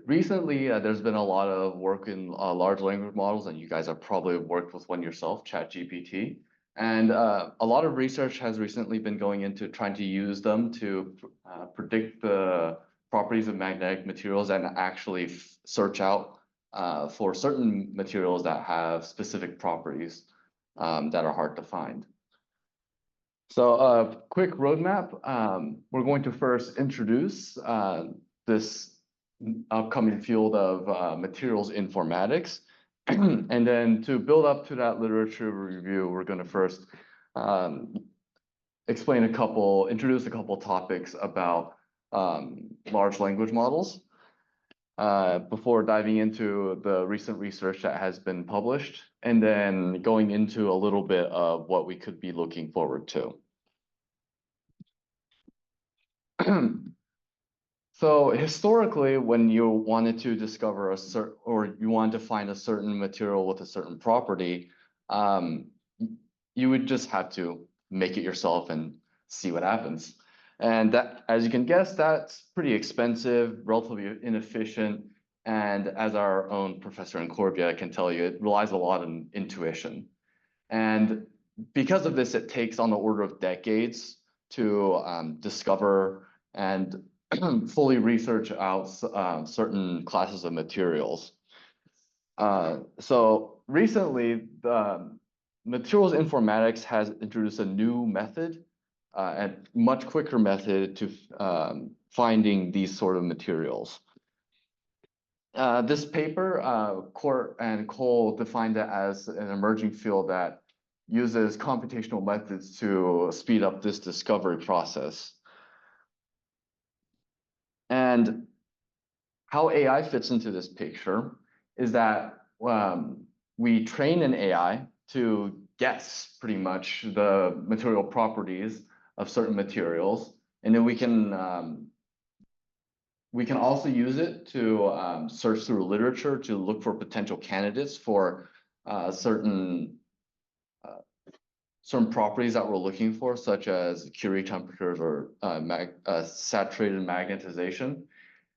recently there's been a lot of work in large language models, and you guys have probably worked with one yourself, ChatGPT. And a lot of research has recently been going into trying to use them to predict the properties of magnetic materials and actually search out for certain materials that have specific properties that are hard to find. So a quick roadmap. We're going to first introduce this upcoming field of materials informatics. And then to build up to that literature review, we're going to first introduce a couple topics about large language models before diving into the recent research that has been published, and then going into a little bit of what we could be looking forward to. So historically, when you wanted to discover or you wanted to find a certain material with a certain property, you would just have to make it yourself and see what happens. And that, as you can guess, that's pretty expensive, relatively inefficient, and as our own Professor Incorvia can tell you, it relies a lot on intuition. And because of this, it takes on the order of decades to discover and fully research out certain classes of materials. So recently, the materials informatics has introduced a new method, a much quicker method to finding these sort of materials. This paper, Court and Cole defined it as an emerging field that uses computational methods to speed up this discovery process. And how AI fits into this picture is that we train an AI to guess pretty much the material properties of certain materials, and then we can also use it to search through literature to look for potential candidates for certain properties that we're looking for, such as Curie temperatures or saturated magnetization.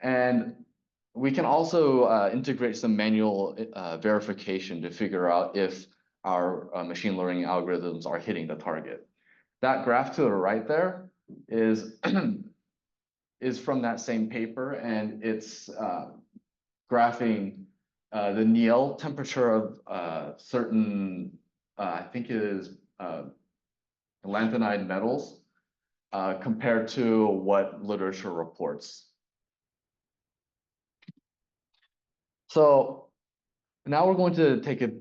And we can also integrate some manual verification to figure out if our machine learning algorithms are hitting the target. That graph to the right there is from that same paper, and it's graphing the Néel temperature of certain, I think it is lanthanide metals compared to what literature reports. So now we're going to take a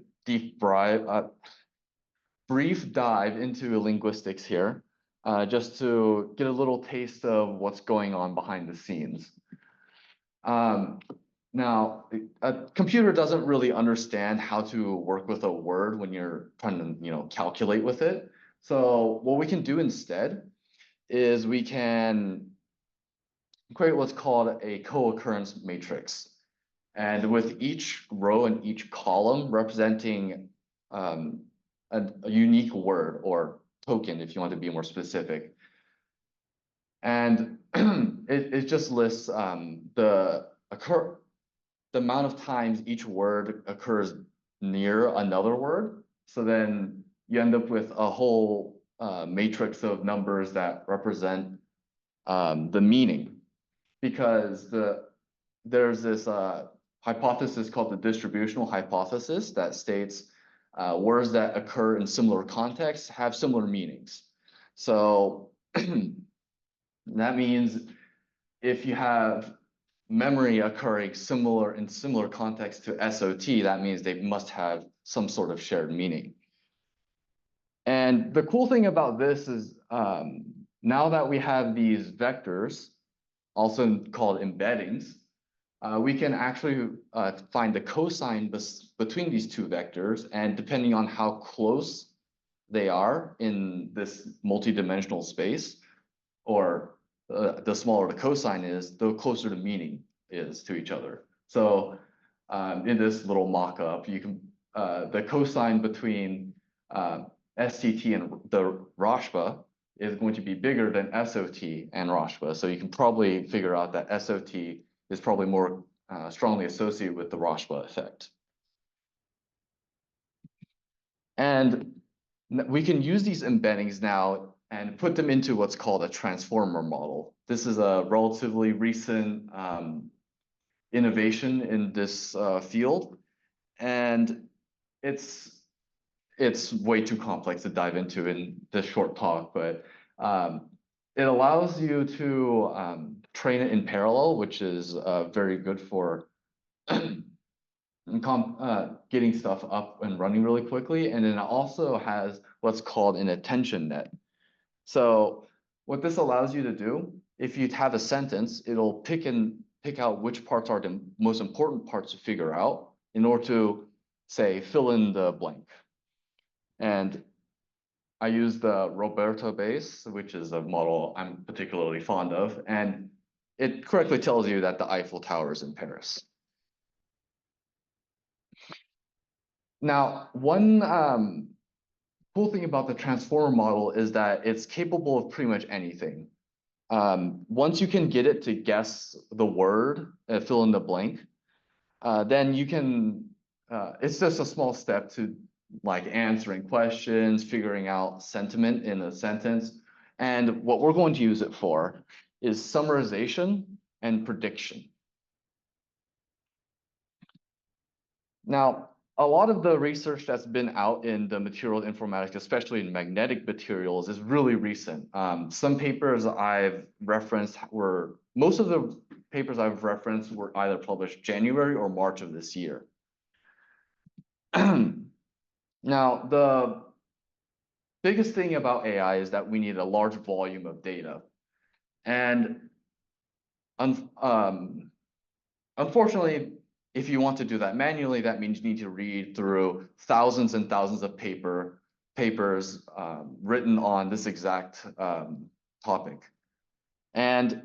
brief dive into linguistics here, just to get a little taste of what's going on behind the scenes. Now, a computer doesn't really understand how to work with a word when you're trying to, calculate with it. So what we can do instead is we can create what's called a co-occurrence matrix. And with each row and each column representing a unique word or token, if you want to be more specific. And it just lists the amount of times each word occurs near another word. So then you end up with a whole matrix of numbers that represent the meaning, because there's this hypothesis called the distributional hypothesis that states words that occur in similar contexts have similar meanings. So that means if you have memory occurring in similar context to SOT, that means they must have some sort of shared meaning. And the cool thing about this is now that we have these vectors, also called embeddings, we can actually find the cosine between these two vectors, and depending on how close they are in this multidimensional space, or the smaller the cosine is, the closer the meaning is to each other. So in this little mock-up, you can the cosine between STT and the Rashba is going to be bigger than SOT and Rashba. So you can probably figure out that SOT is probably more strongly associated with the Rashba effect. And we can use these embeddings now and put them into what's called a transformer model. This is a relatively recent innovation in this field, and it's way too complex to dive into in this short talk, but it allows you to train it in parallel, which is very good for getting stuff up and running really quickly. And then it also has what's called an attention net. So what this allows you to do, if you have a sentence, it'll pick out which parts are the most important parts to figure out in order to, say, fill in the blank. And I use the Roberta base, which is a model I'm particularly fond of, and it correctly tells you that the Eiffel Tower is in Paris. Now, one cool thing about the transformer model is that it's capable of pretty much anything. Once you can get it to guess the word, fill in the blank, then you can, it's just a small step to like answering questions, figuring out sentiment in a sentence. And what we're going to use it for is summarization and prediction. Now, a lot of the research that's been out in the material informatics, especially in magnetic materials, is really recent. Some papers I've referenced most of the papers I've referenced were either published January or March of this year. Now, the biggest thing about AI is that we need a large volume of data. And unfortunately, if you want to do that manually, that means you need to read through thousands and thousands of papers written on this exact topic. And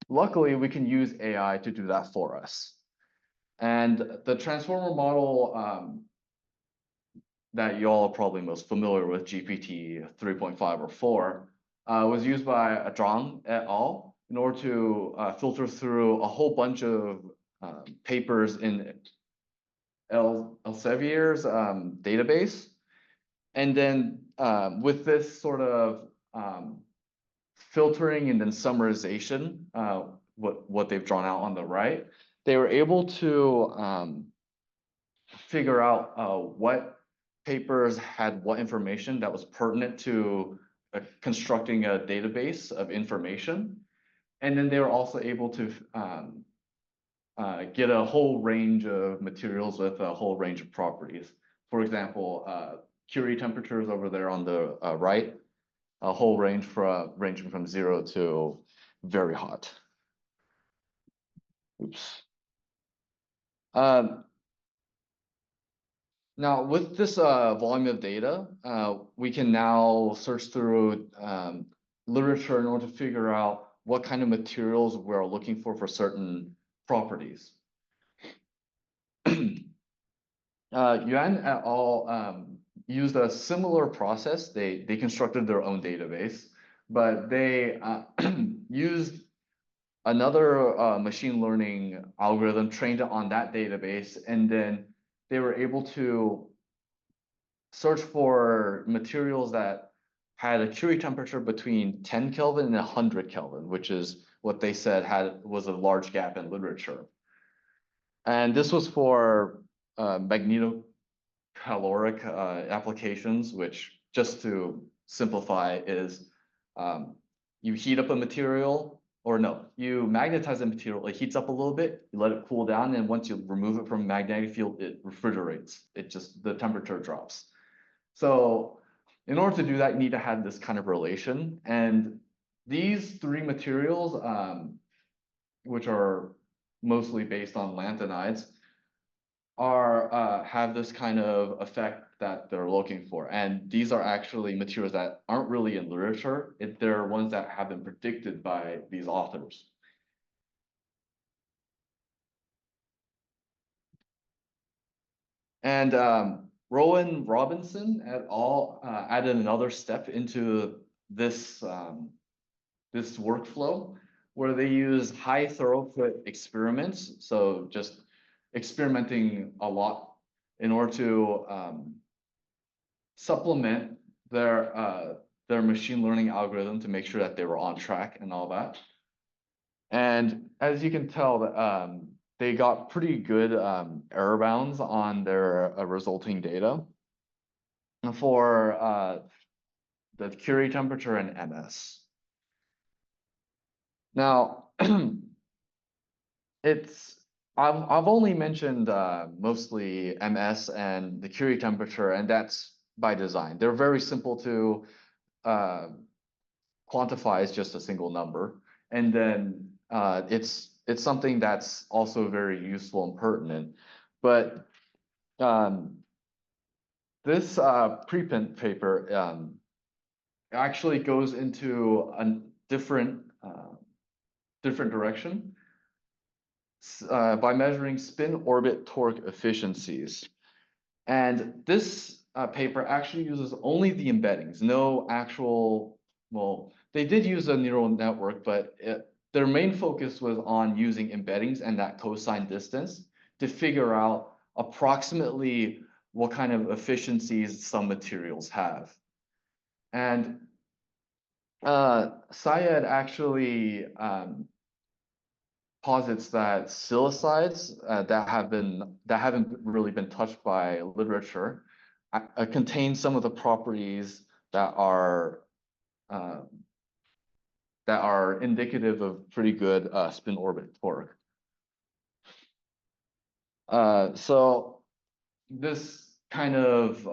luckily, we can use AI to do that for us. And the transformer model that y'all are probably most familiar with, GPT 3.5 or 4, was used by Zhang et al. In order to filter through a whole bunch of papers in Elsevier's database. And then with this sort of filtering and then summarization, what they've drawn out on the right, they were able to figure out what papers had what information that was pertinent to constructing a database of information. And then they were also able to get a whole range of materials with a whole range of properties. For example, Curie temperatures over there on the right, a whole range ranging from 0 to very hot. Oops. Now, with this volume of data, we can now search through literature in order to figure out what kind of materials we're looking for certain properties. Yuan et al. Used a similar process. They constructed their own database, but they used another machine learning algorithm trained on that database, and then they were able to search for materials that had a Curie temperature between 10 Kelvin and 100 Kelvin, which is what they said was a large gap in literature. And this was for magnetocaloric applications, which, just to simplify, is you heat up a material, or no, you magnetize a material, it heats up a little bit, you let it cool down, and once you remove it from a magnetic field, it refrigerates. The temperature drops. So in order to do that, you need to have this kind of relation. And these three materials, which are mostly based on lanthanides, have this kind of effect that they're looking for. And these are actually materials that aren't really in literature. They're ones that have been predicted by these authors. And Rowan Robinson et al. Added another step into this, this workflow, where they use high throughput experiments. So just experimenting a lot in order to supplement their machine learning algorithm to make sure that they were on track and all that. And as you can tell, they got pretty good error bounds on their resulting data for the Curie temperature and MS. Now, I've only mentioned mostly MS and the Curie temperature, and that's by design. They're very simple to quantify as just a single number, and then it's something that's also very useful and pertinent. But this preprint paper actually goes into a different direction by measuring spin orbit torque efficiencies. And this paper actually uses only the embeddings, no actual, well, they did use a neural network, but their main focus was on using embeddings and that cosine distance to figure out approximately what kind of efficiencies some materials have. And Syed actually posits that silicides that haven't really been touched by literature contain some of the properties that are indicative of pretty good spin orbit torque. So this kind of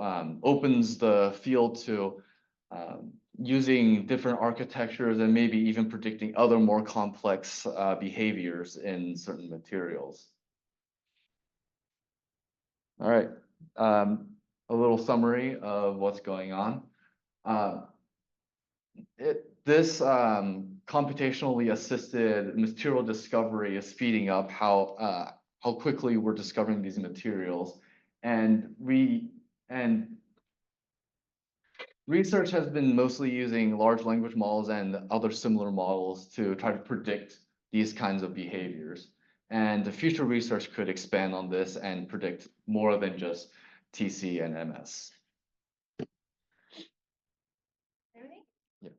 opens the field to using different architectures and maybe even predicting other more complex behaviors in certain materials. All right, a little summary of what's going on. This computationally assisted material discovery is speeding up how quickly we're discovering these materials, and research has been mostly using large language models and other similar models to try to predict these kinds of behaviors. And the future research could expand on this and predict more than just TC and MS. Everything? Yeah.